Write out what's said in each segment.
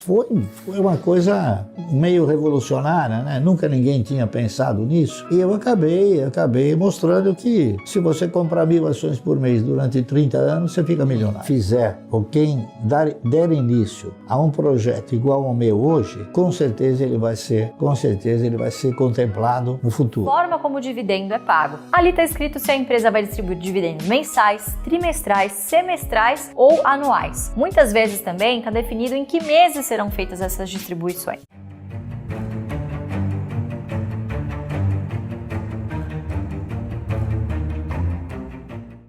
Foi uma coisa meio revolucionária, né? Nunca ninguém tinha pensado nisso. E eu acabei mostrando que se você comprar 1.000 ações por mês durante 30 anos, você fica milionário. Fizer, ou quem der início a um projeto igual ao meu hoje, com certeza ele vai ser contemplado no futuro. Forma como o dividendo é pago. Ali está escrito se a empresa vai distribuir dividendos mensais, trimestrais, semestrais ou anuais. Muitas vezes também está definido em que meses serão feitas essas distribuições.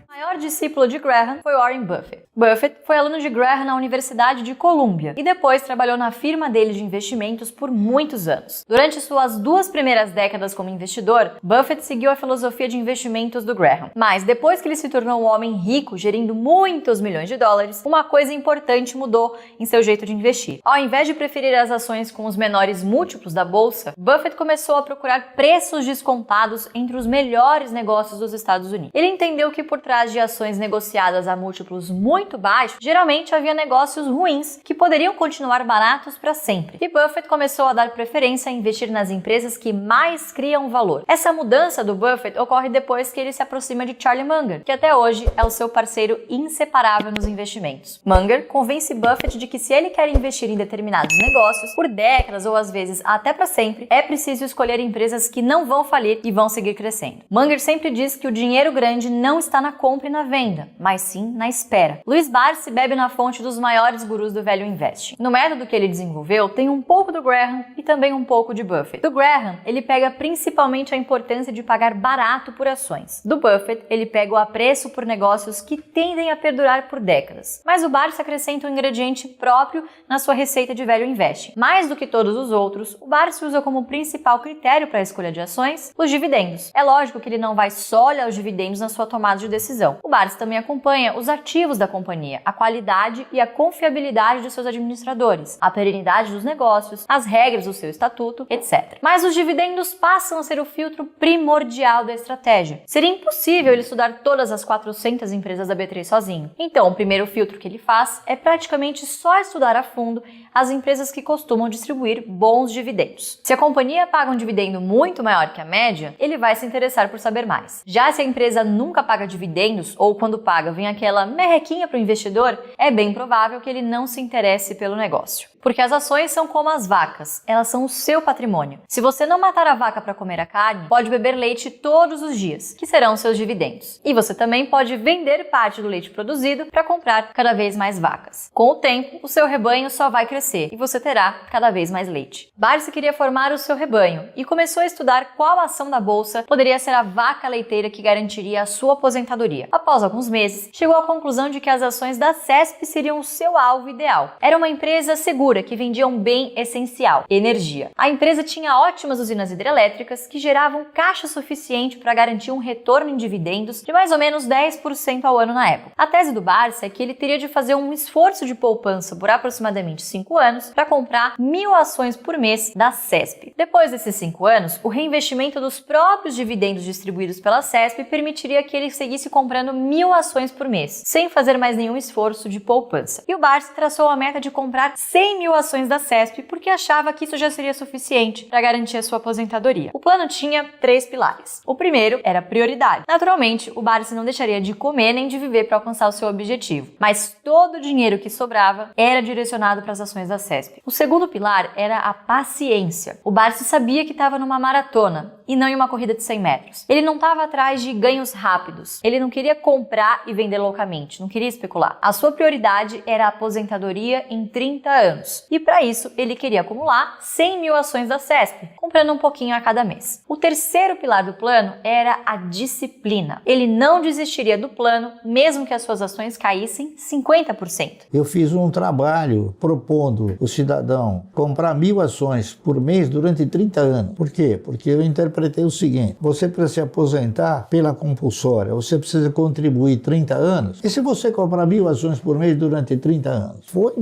O maior discípulo de Graham foi Warren Buffett. Buffett foi aluno de Graham na Universidade de Columbia e depois trabalhou na firma dele de investimentos por muitos anos. Durante suas 2 primeiras décadas como investidor, Buffett seguiu a filosofia de investimentos do Graham. Mas depois que ele se tornou um homem rico, gerindo muitos milhões de dólares, uma coisa importante mudou em seu jeito de investir. Ao invés de preferir as ações com os menores múltiplos da bolsa, Buffett começou a procurar preços descontados entre os melhores negócios dos Estados Unidos. Ele entendeu que por trás de ações negociadas a múltiplos muito baixos, geralmente havia negócios ruins que poderiam continuar baratos para sempre. E Buffett começou a dar preferência a investir nas empresas que mais criam valor. Essa mudança do Buffett ocorre depois que ele se aproxima de Charlie Munger, que até hoje é o seu parceiro inseparável nos investimentos. Munger convence Buffett de que se ele quer investir em determinados negócios por décadas ou às vezes até para sempre, é preciso escolher empresas que não vão falir e vão seguir crescendo. Munger sempre diz que o dinheiro grande não está na compra e na venda, mas sim na espera. Louis Barsi bebe na fonte dos maiores gurus do velho investing. No método que ele desenvolveu, tem um pouco do Graham e também um pouco de Buffett. Do Graham, ele pega principalmente a importância de pagar barato por ações. Do Buffett, ele pega o apreço por negócios que tendem a perdurar por décadas. Mas o Barsi acrescenta um ingrediente próprio na sua receita de velho investing. Mais do que todos os outros, o Barsi usa como principal critério para a escolha de ações os dividendos. É lógico que ele não vai só olhar os dividendos na sua tomada de decisão. O Barsi também acompanha os ativos da companhia, a qualidade e a confiabilidade dos seus administradores, a perenidade dos negócios, as regras do seu estatuto, etc. Mas os dividendos passam a ser o filtro primordial da estratégia. Seria impossível ele estudar todas as 400 empresas da B3 sozinho. Então, o primeiro filtro que ele faz é praticamente só estudar a fundo as empresas que costumam distribuir bons dividendos. Se a companhia paga um dividendo muito maior que a média, ele vai se interessar por saber mais. Já se a empresa nunca paga dividendos ou quando paga vem aquela merrequinha para o investidor, é bem provável que ele não se interesse pelo negócio. Porque as ações são como as vacas, elas são o seu patrimônio. Se você não matar a vaca para comer a carne, pode beber leite todos os dias, que serão seus dividendos. E você também pode vender parte do leite produzido para comprar cada vez mais vacas. Com o tempo, o seu rebanho só vai crescer e você terá cada vez mais leite. Barsi queria formar o seu rebanho e começou a estudar qual ação da bolsa poderia ser a vaca leiteira que garantiria a sua aposentadoria. Após alguns meses, chegou à conclusão de que as ações da CESP seriam o seu alvo ideal. Era uma empresa segura que vendia um bem essencial, energia. A empresa tinha ótimas usinas hidrelétricas que geravam caixa suficiente para garantir um retorno em dividendos de mais ou menos 10% ao ano na época. A tese do Barsi é que ele teria de fazer um esforço de poupança por aproximadamente 5 anos para comprar 1.000 ações por mês da CESP. Depois desses 5 anos, o reinvestimento dos próprios dividendos distribuídos pela CESP permitiria que ele seguisse comprando 1.000 ações por mês, sem fazer mais nenhum esforço de poupança. E o Barsi traçou a meta de comprar 100.000 ações da CESP porque achava que isso já seria suficiente para garantir a sua aposentadoria. O plano tinha 3 pilares. O primeiro era prioridade. Naturalmente, o Barsi não deixaria de comer nem de viver para alcançar o seu objetivo, mas todo o dinheiro que sobrava era direcionado para as ações da CESP. O segundo pilar era a paciência. O Barsi sabia que estava numa maratona e não em uma corrida de 100 metros. Ele não estava atrás de ganhos rápidos. Ele não queria comprar e vender loucamente, não queria especular. A sua prioridade era a aposentadoria em 30 anos. E para isso, ele queria acumular 100.000 ações da CESP, comprando um pouquinho a cada mês. O terceiro pilar do plano era a disciplina. Ele não desistiria do plano, mesmo que as suas ações caíssem 50%. Eu fiz um trabalho propondo o cidadão comprar 1.000 ações por mês durante 30 anos. Por quê? Porque eu interpretei interpretei o seguinte: você para se aposentar pela compulsória, você precisa contribuir 30 anos, e se você comprar 1.000 ações por mês durante 30 anos? Foi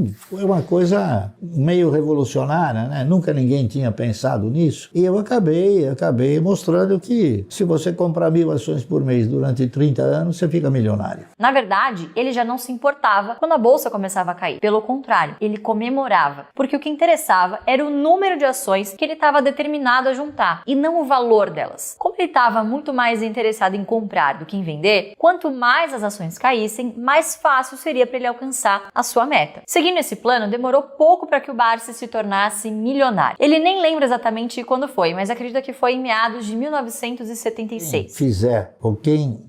uma coisa meio revolucionária, né? Nunca ninguém tinha pensado nisso, e eu acabei mostrando que se você comprar 1.000 ações por mês durante 30 anos, você fica milionário. Na verdade, ele já não se importava quando a bolsa começava a cair. Pelo contrário, ele comemorava, porque o que interessava era o número de ações que ele estava determinado a juntar, e não o valor delas. Como ele estava muito mais interessado em comprar do que em vender, quanto mais as ações caíssem, mais fácil seria para ele alcançar a sua meta. Seguindo esse plano, demorou pouco para que o Barsi se tornasse milionário. Ele nem lembra exatamente quando foi, mas acredita que foi em meados de 1976. Quem fizer ou quem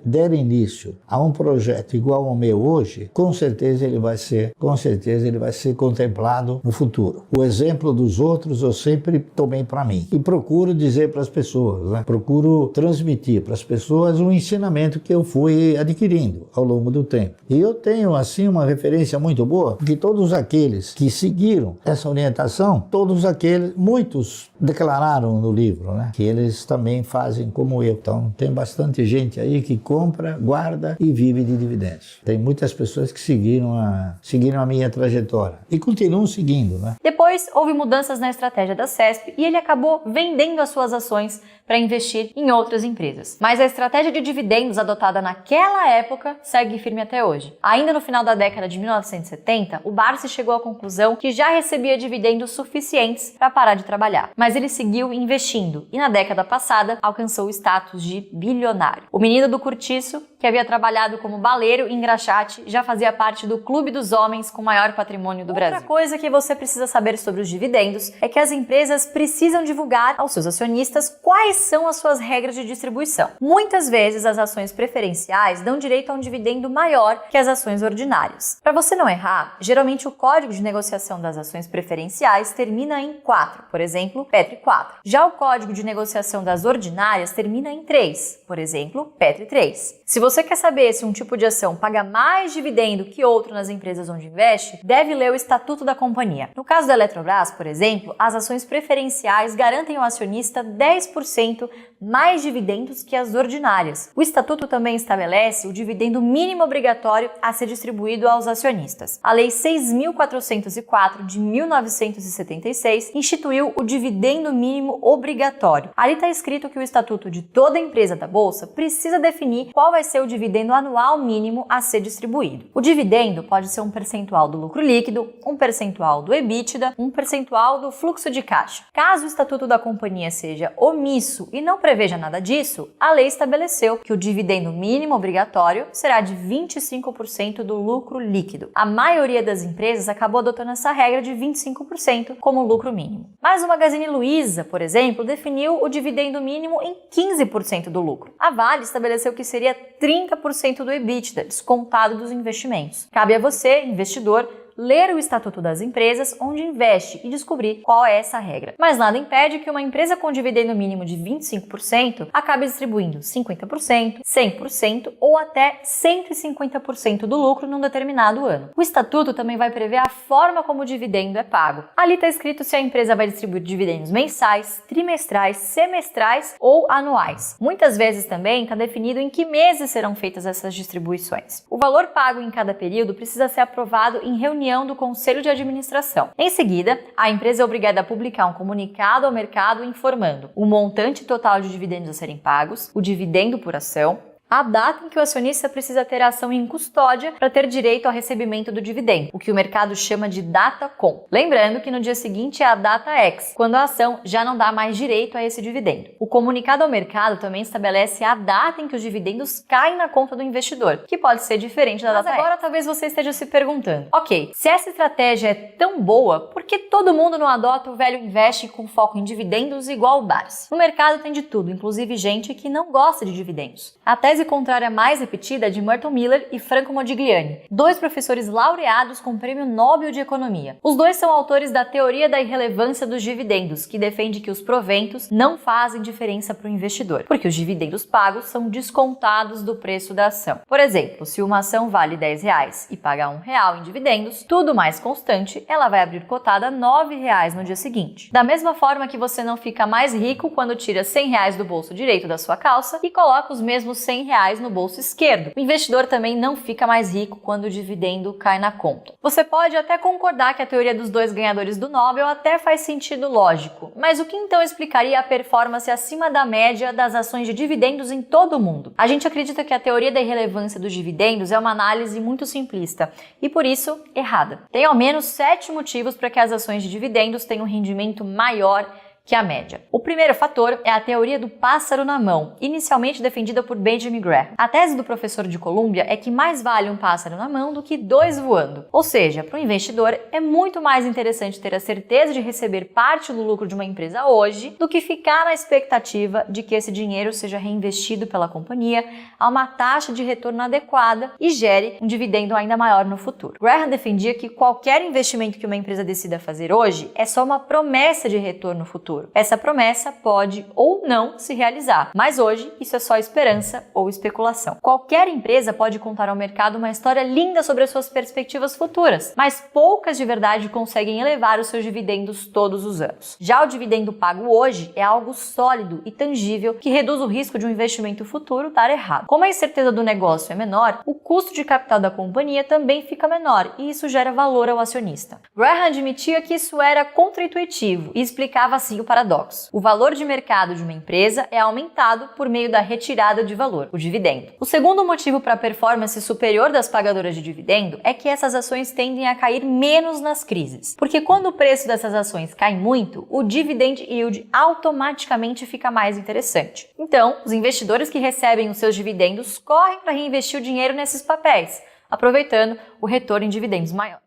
der início a um projeto igual ao meu hoje, com certeza ele vai ser contemplado no futuro. O exemplo dos outros eu sempre tomei para mim e procuro dizer para as pessoas, né? Procuro transmitir para as pessoas um ensinamento que eu fui adquirindo ao longo do tempo. E eu tenho assim uma referência muito boa de todos aqueles que seguiram essa orientação, muitos declararam no livro, né, que eles também fazem como eu. Então tem bastante gente aí que compra, guarda e vive de dividendos. Tem muitas pessoas que seguiram a minha trajetória e continuam seguindo, né? Depois houve mudanças na estratégia da CESP e ele acabou vendendo as suas ações para investir em outras empresas. Mas a estratégia de dividendos adotada naquela época segue firme até hoje. Ainda no final da década de 1970, o Barsi chegou à conclusão que já recebia dividendos suficientes para parar de trabalhar. Mas ele seguiu investindo e na década passada alcançou o status de bilionário. O menino do cortiço, que havia trabalhado como baleiro em engraxate, já fazia parte do clube dos homens com maior patrimônio do Brasil. Outra coisa que você precisa saber sobre os dividendos é que as empresas precisam divulgar aos seus acionistas quais são as suas regras de distribuição. Muitas vezes as ações preferenciais dão direito a um dividendo maior que as ações ordinárias. Para você não errar, geralmente o código de negociação das ações preferenciais termina em 4, por exemplo, Petri 4. Já o código de negociação das ordinárias termina em 3, por exemplo, Petri 3. Se você quer saber se um tipo de ação paga mais dividendo que outro nas empresas onde investe, deve ler o Estatuto da Companhia. No caso da Eletrobras, por exemplo, as ações preferenciais garantem ao acionista 10% mais dividendos que as ordinárias. O Estatuto também estabelece o dividendo mínimo obrigatório a ser distribuído aos acionistas. A Lei 6.404 de 1976 instituiu o dividendo mínimo obrigatório. Ali está escrito que o Estatuto de toda empresa da Bolsa precisa definir qual vai ser o dividendo anual mínimo a ser distribuído. O dividendo pode ser um percentual do lucro líquido, um percentual do EBITDA, um percentual do fluxo de caixa. Caso o Estatuto da Companhia seja omisso e não preveja nada disso, a lei estabeleceu que o dividendo mínimo obrigatório será de 25% do lucro líquido. A maioria das empresas acabou adotando essa regra de 25% como lucro mínimo. Mas o Magazine Luiza, por exemplo, definiu o dividendo mínimo em 15% do lucro. A Vale estabeleceu que seria 30% do EBITDA, descontado dos investimentos. Cabe a você, investidor, ler o Estatuto das Empresas onde investe e descobrir qual é essa regra. Mas nada impede que uma empresa com dividendo mínimo de 25% acabe distribuindo 50%, 100% ou até 150% do lucro num determinado ano. O Estatuto também vai prever a forma como o dividendo é pago. Ali está escrito se a empresa vai distribuir dividendos mensais, trimestrais, semestrais ou anuais. Muitas vezes também está definido em que meses serão feitas essas distribuições. O valor pago em cada período precisa ser aprovado em reunião do Conselho de Administração. Em seguida, a empresa é obrigada a publicar um comunicado ao mercado informando o montante total de dividendos a serem pagos, o dividendo por ação, a data em que o acionista precisa ter a ação em custódia para ter direito ao recebimento do dividendo, o que o mercado chama de data com. Lembrando que no dia seguinte é a data X, quando a ação já não dá mais direito a esse dividendo. O comunicado ao mercado também estabelece a data em que os dividendos caem na conta do investidor, que pode ser diferente da data X. Agora talvez você esteja se perguntando, ok, se essa estratégia é tão boa, por que todo mundo não adota o velho investe com foco em dividendos igual o Barsi? No mercado tem de tudo, inclusive gente que não gosta de dividendos. A tese tese contrária mais repetida é de Merton Miller e Franco Modigliani, dois professores laureados com o Prêmio Nobel de Economia. Os dois são autores da teoria da irrelevância dos dividendos, que defende que os proventos não fazem diferença para o investidor, porque os dividendos pagos são descontados do preço da ação. Por exemplo, se uma ação vale R$10 e paga R$1 em dividendos, tudo mais constante, ela vai abrir cotada a R$9 no dia seguinte. Da mesma forma que você não fica mais rico quando tira R$100 do bolso direito da sua calça e coloca os mesmos R$100 no bolso esquerdo. O investidor também não fica mais rico quando o dividendo cai na conta. Você pode até concordar que a teoria dos dois ganhadores do Nobel até faz sentido lógico, mas o que então explicaria a performance acima da média das ações de dividendos em todo o mundo? A gente acredita que a teoria da irrelevância dos dividendos é uma análise muito simplista e, por isso, errada. Tem ao menos 7 motivos para que as ações de dividendos tenham um rendimento maior que a média. O primeiro fator é a teoria do pássaro na mão, inicialmente defendida por Benjamin Graham. A tese do professor de Colômbia é que mais vale um pássaro na mão do que 2 voando. Ou seja, para o investidor é muito mais interessante ter a certeza de receber parte do lucro de uma empresa hoje do que ficar na expectativa de que esse dinheiro seja reinvestido pela companhia a uma taxa de retorno adequada e gere um dividendo ainda maior no futuro. Graham defendia que qualquer investimento que uma empresa decida fazer hoje é só uma promessa de retorno futuro. Essa promessa pode ou não se realizar, mas hoje isso é só esperança ou especulação. Qualquer empresa pode contar ao mercado uma história linda sobre as suas perspectivas futuras, mas poucas de verdade conseguem elevar os seus dividendos todos os anos. Já o dividendo pago hoje é algo sólido e tangível que reduz o risco de um investimento futuro dar errado. Como a incerteza do negócio é menor, o custo de capital da companhia também fica menor e isso gera valor ao acionista. Graham admitia que isso era contraintuitivo e explicava assim o paradoxo. O valor de mercado de uma empresa é aumentado por meio da retirada de valor, o dividendo. O segundo motivo para a performance superior das pagadoras de dividendo é que essas ações tendem a cair menos nas crises. Porque quando o preço dessas ações cai muito, o dividend yield automaticamente fica mais interessante. Então, os investidores que recebem os seus dividendos correm para reinvestir o dinheiro nesses papéis, aproveitando o retorno em dividendos maior.